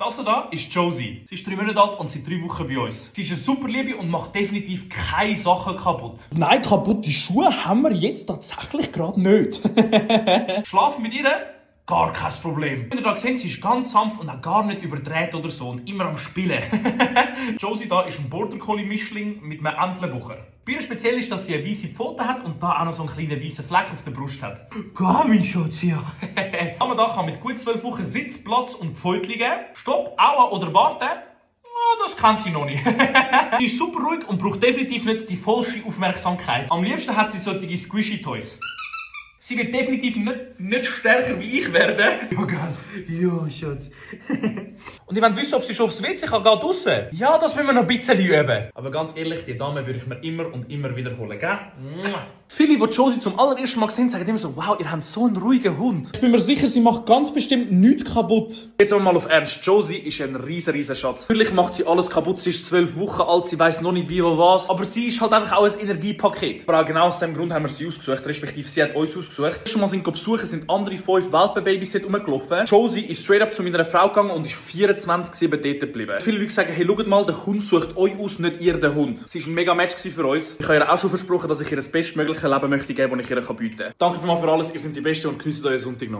Das hier ist Josie. Sie ist 3 Monate alt und seit 3 Wochen bei uns. Sie ist eine super Liebe und macht definitiv keine Sachen kaputt. Nein, kaputte Schuhe haben wir jetzt tatsächlich gerade nicht. Schlafen mit ihr? Gar kein Problem. Wenn ihr da seht, sie ist ganz sanft und auch gar nicht überdreht oder so und immer am Spielen. Josie da ist ein Border Collie Mischling mit einem Entlebucher. Bei ihr speziell ist, dass sie eine weiße Pfote hat und da auch noch so einen kleinen weißen Fleck auf der Brust hat. Geh, mein Schatz, ja. Aber da kann mit gut 12 Wochen Sitz, Platz und Pfeutli geben. Stopp, Aua oder Warten. Das kennt sie noch nicht. Sie ist super ruhig und braucht definitiv nicht die vollste Aufmerksamkeit. Am liebsten hat sie solche Squishy Toys. Sie wird definitiv nicht stärker wie ich werden. Ja, gell? Ja, Schatz. Und ich wollt wissen, ob sie schon aufs WC kann, geht draussen. Ja, das müssen wir noch ein bisschen üben. Aber ganz ehrlich, die Dame würde ich mir immer und immer wiederholen, gell? Viele, die Josie zum allerersten Mal sehen, sagen immer so, wow, ihr habt so einen ruhigen Hund. Ich bin mir sicher, sie macht ganz bestimmt nichts kaputt. Jetzt aber mal auf Ernst. Josie ist ein riesen Schatz. Natürlich macht sie alles kaputt. Sie ist 12 Wochen alt, sie weiss noch nicht wie oder was. Aber sie ist halt einfach auch ein Energiepaket. Aber auch genau aus dem Grund haben wir sie ausgesucht, respektive sie hat uns ausgesucht. Schon mal sind besuchen, sind andere 5 Welpenbabys dort rumgelaufen. Josie ist straight up zu meiner Frau gegangen und ist 24/7 dort geblieben. Viele Leute sagen, hey, schaut mal, der Hund sucht euch aus, nicht ihr den Hund. Sie war ein mega Match für uns. Ich habe ihr auch schon versprochen, dass ich ihr das bestmögliche Leben möchte geben, das ich ihr bieten kann. Danke für alles, ihr seid die Besten und genießt euren Sonntag noch.